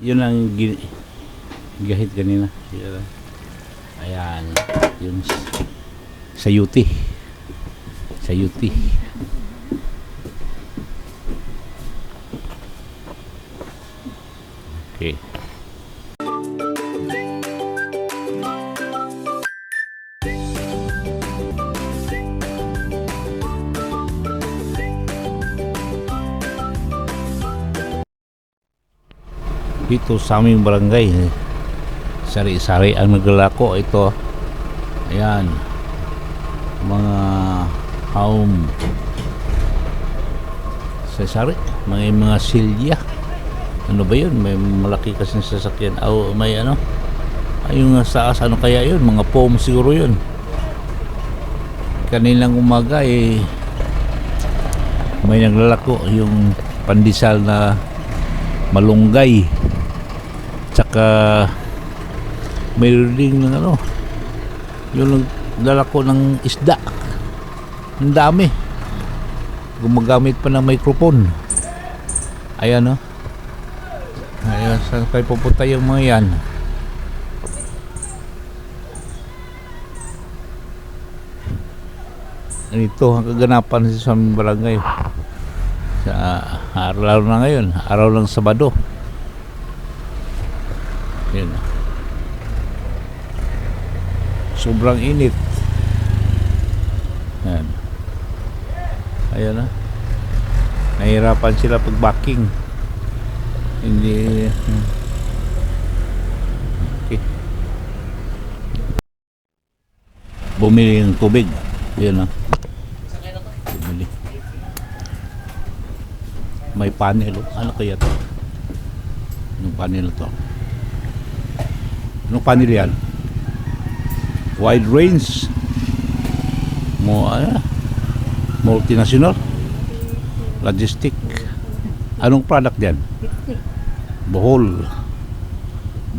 Yun ang gahit kanina. Ayan. Yun. Sayuti. Sayuti. Okay. Dito sa aming barangay, sari-sari ang naglalako. Ito, ayan, mga home sari-sari, mga silya. Ano ba yun? May malaki kasi sasakyan. May ano, yung sa ano kaya yun? Mga foam siguro yun. Kanilang umaga may naglalako yung pandesal na malunggay. Tsaka mayroon din ng ano, yung naglalako ng isda. Ang dami. Gumagamit pa ng microphone. Ayan, no? Ayan, saan kayo pupunta yung mga yan? Ito ang kaganapan sa aming barangay. Sa araw na ngayon, araw ng Sabado. Yan. Sobrang init. Yan. Ayan na. Nahirapan sila pag-backing. Hindi. Okay. Bumili ng tubig. Yan na. Bumili. May panel. Ano kaya to? Anong panel to? Anong panel yan? Wide range. Multinational. Logistic. Anong product yan? Bohol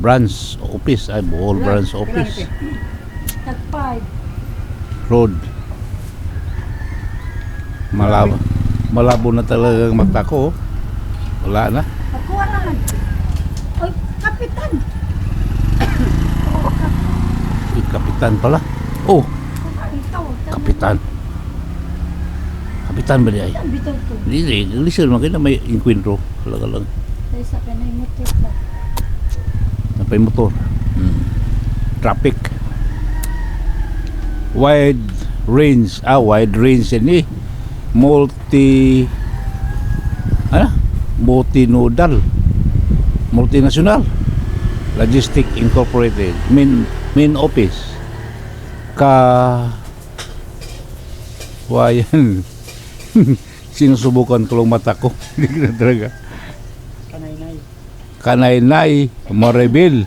Branch Office. Bohol Branch Office. Road. Malabo na talagang mata ko. Wala na. Nakuha na lang. Oy, kapitan. Kapitan pala. Oh, kapitan. Kapitan ba niya? Hindi, listen, makina may inkwentro. Talaga lang. Sa kanay motor na. Napay motor. Traffic. Wide range ini. Multinodal. Multinational. Logistic Incorporated. Main office. Wayan. Sinusubukan ko lang mata ko. Hindi na talaga. Kanaynay. Maribel.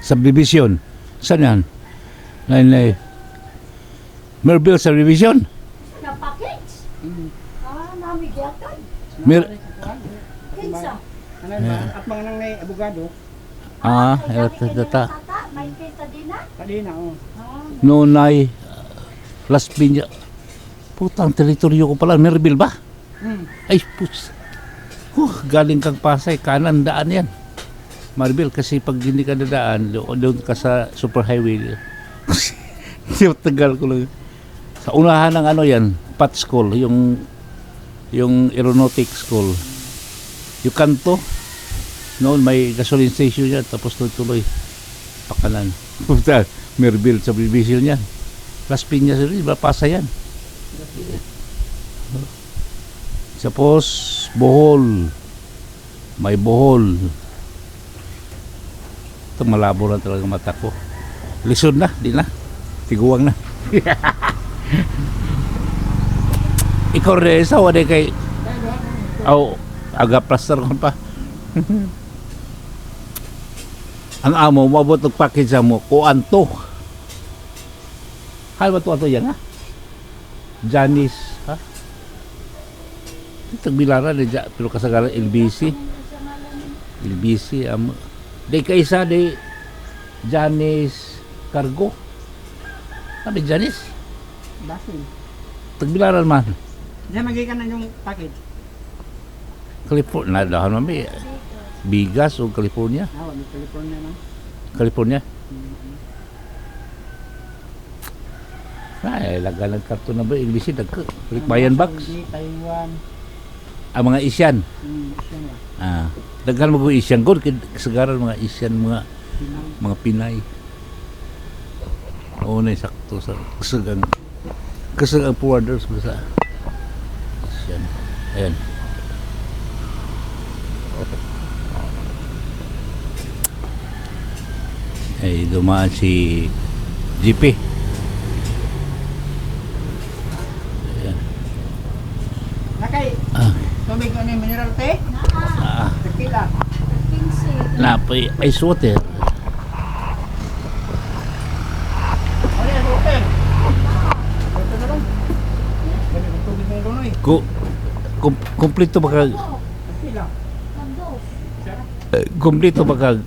Subdivision. Saan yan? Naynay. Maribel Subdivision. Na package? Namigatan. Kinsa? At mga nang may abogado. Data. May kinsa din na? Kadina, oh. Nonay. Las Piñas. Putang teritoryo ko pala. Maribel ba? Ay, putz. Galing kang Pasay. Kanan daan yan. Maribel, kasi pag hindi ka dadaan, doon ka sa superhighway. Tagal ko lang. Sa unahan ng ano yan, PAT School, yung aeronautic school. Yung kanto, noon may gasoline station yan, tapos tuloy pakanan. Maribel sa subdivision yan. Las Piñas rin, Pasay yan. Tapos Bohol. May Bohol. Ito malabo na talaga mata ko. Lisod na, di na. Tiguang na. Ikaw rin sa wala kay aga plaster ko pa. Ang amo mabot og package mo kuanto. Hal ba to yan ha? Janice ha? Tagbilaran pero kasagaran LBC. LBC Day kaisa day Janice Cargo. Janice? Basin. Tagbilaran man. Diyan magikan na yung package. California, dahan mami. Bigas o California? Ah, wala California na. California? Ay, laga ng karton na ba? English bayan box. Saudi, Taiwan. Ang mga Asian. Siya na. Daghan mo Asian god kasagaran mga Asian mga Pinay. Oo na sakto sa kasagang forwarders sa Asian. Ayan. Ay dumaan si GP. Nakay, tumig ko ni mineral tea. Ah, Tequila. 15. napay ice water. Ano yan, open? Ito na lang. Ganun ang tubig ng lunoy. Kompleto ba kag Tequila. Mando. kompleto ba kag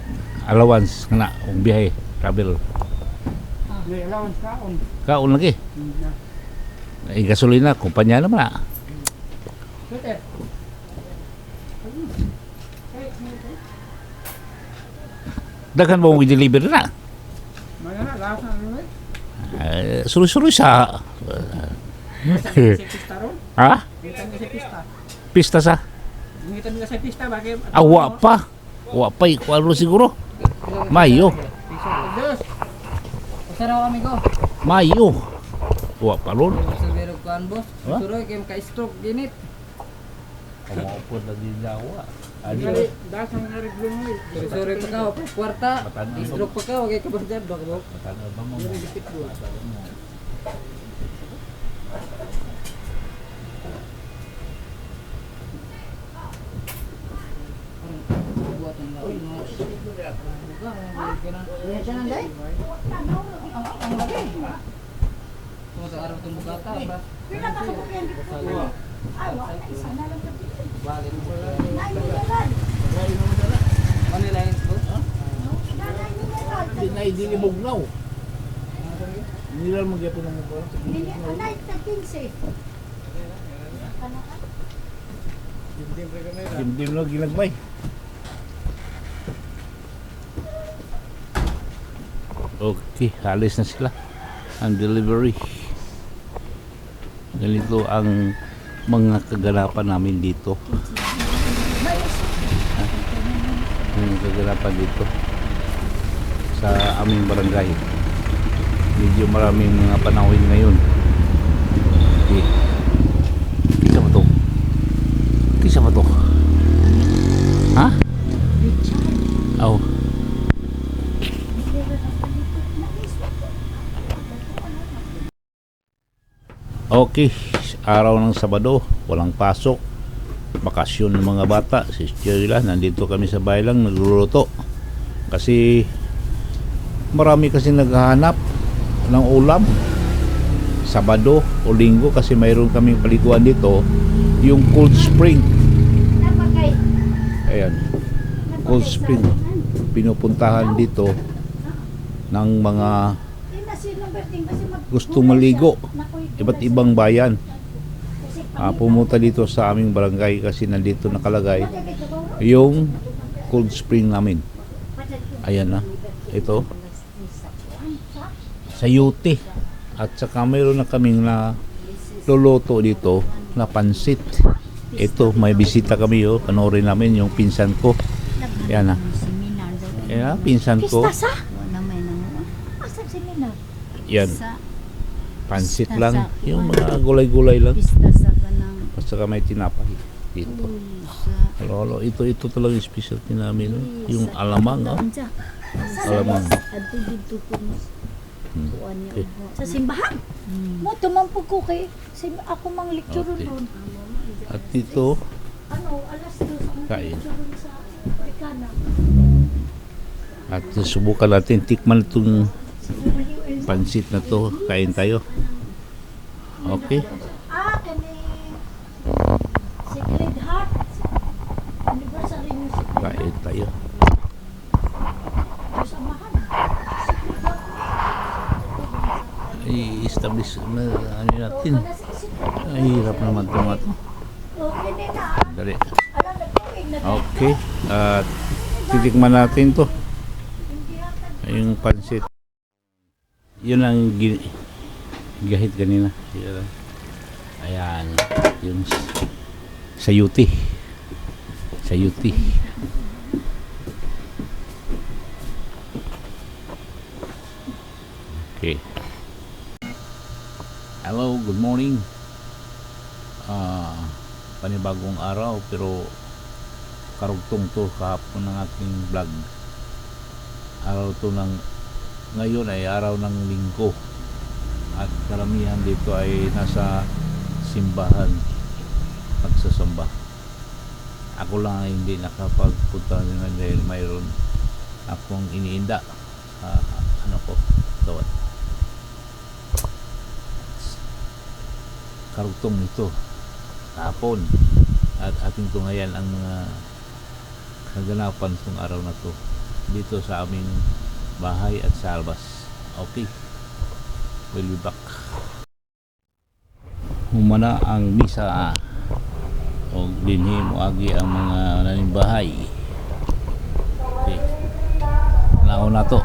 allowance na og biyahe travel May allowance kaon. kaon lagi ay gasolina kumpanya naman na Peter. daghan mo i-deliver na Mga na, lahat na lunoy. suloy-suloy sa Sa pista ron. ha Kita mo sa pista. pista sa Ngita mo sa pista, bakit? awa pa ikualo siguro Mayo Dos. Usaraw kami ko. Mayo wa pa ron Sa biro kuan boss. Ha? Suroy kay ka-stroke ginit. po na din dawa Dali, dasang nga rin lunoy. Suroy pa ka pa kwarta. Matanda. Stroke pa ka kay kabasdan baka bo. ba mo Buat ang laon no. Buka ang kanan. Yan siya nanday? Ang laki. Kung sa araw tong bukata ba. Pila ka kabukyan dito po. Ay, wala. Isa na lang ka dito. Balik mo sa Nay, mineral. Manila lines boss. Nanay, mineral. dinilibugnaw nila magyapon ng mga Nanay, tag 15. Dim-dim na ginagbay. Okay, halis na sila. Ang delivery. Ganito ang mga kaganapan namin dito. Ang kaganapan dito sa aming barangay. Medyo maraming mga panawin ngayon. Okay. Kisa ba to? Kisa ba to? Ha? Oh. Okay, araw ng Sabado, walang pasok. Bakasyon ng mga bata. Si Sheila, nandito kami sa bahay lang, nagluluto. Kasi marami kasi naghahanap ng ulam. Sabado o Linggo kasi mayroon kaming paliguan dito, yung Cold Spring. Napakay. Ayan, Cold Spring. Pinupuntahan dito ng mga gustong maligo, iba't ibang bayan. Pumunta dito sa aming barangay kasi nandito nakalagay yung Cold Spring namin. Ayan na, ito sa Yute. At saka mayroon na kaming na luluto dito na pansit. Ito, may bisita kami, panoorin namin yung pinsan ko. Ayan na. Ayan, pinsan ko. Pista sa? Wala may nang. Asa seminar? Yan, pansit lang. Yung mga gulay-gulay lang. Pista sa kanang. At saka may tinapay dito. Lolo, ito talaga yung specialty namin. Yung alamang, alamang. Adto dito ko. Okay. Sa simbahan? Mo tumampog ko kay ako mang lecture Okay. ron. At dito, Ano, alas 2 ang Kain. lecture ron sa Amerikana. at subukan natin tikman itong pansit na to. Kain tayo. Okay. Kani Sacred Heart. Anniversary ni Sacred Heart. Kain tayo. Samahan. I-establish na ano natin. Wala si Sacred. Ay, hirap naman ito nga to. Okay na. Dali. Alam na Okay. At titikman natin to. Yung pansit. Yun ang gahit kanina. Yun. Ayan. Yung sayuti. Sayuti. Okay. Hello, good morning. Panibagong araw pero karugtong to kahapon ng aking vlog. Araw to ng ngayon ay araw ng linggo at karamihan dito ay nasa simbahan nagsasamba. Ako lang ay hindi nakapagpunta naman dahil mayroon akong iniinda sa ano ko dawat. Karugtong nito hapon at ating tungayan ang kaganapan ng araw na to dito sa aming bahay at sa albas. Okay, we'll be back. Humana ang misa o dinhi moagi ang mga nanimbahay. Okay, naon na to.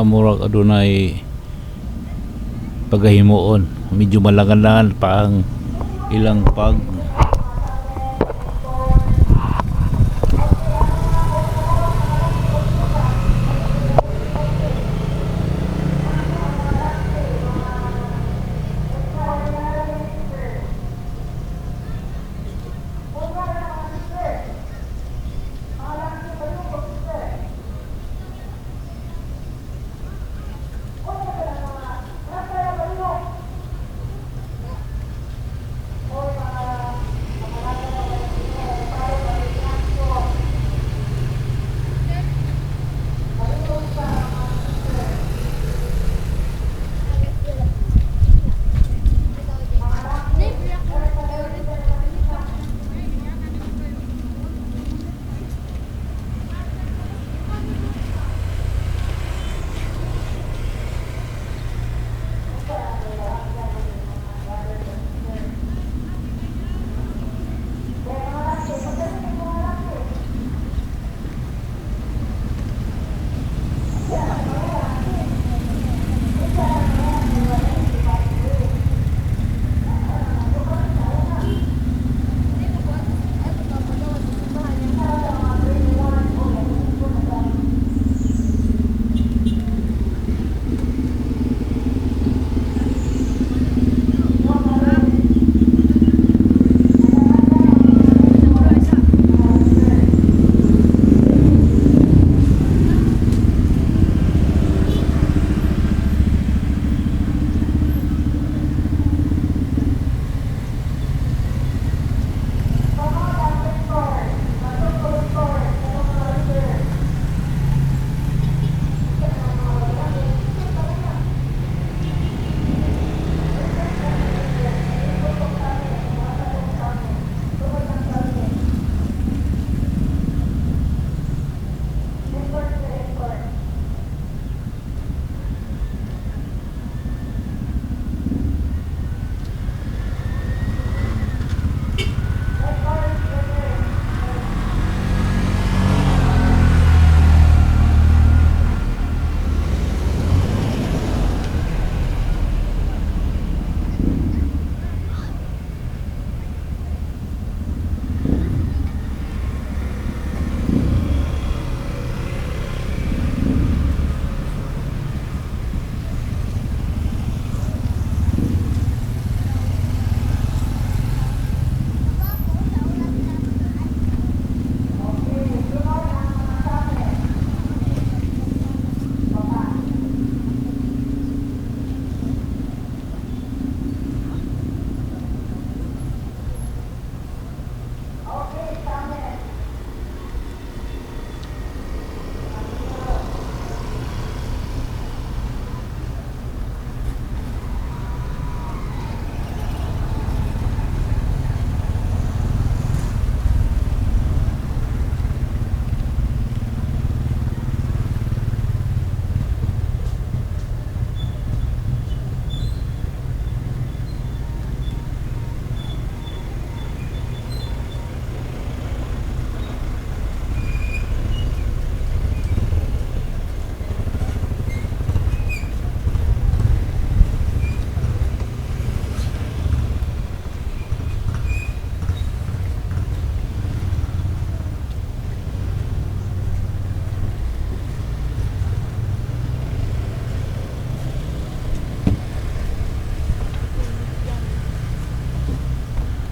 Murag adunay pagahimuon, medyo malangan-langan pa ang ilang pag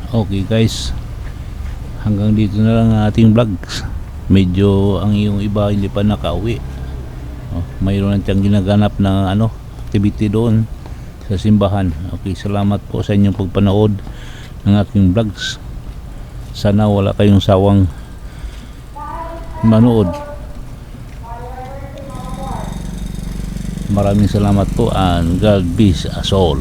Okay guys, hanggang dito na lang ang ating vlogs. Medyo ang iyong iba hindi pa nakauwi. Mayroon na siyang ginaganap na activity doon sa simbahan. Okay, salamat po sa inyong pagpanood ng aking vlogs. Sana wala kayong sawang manood. Maraming salamat po and God bless us all.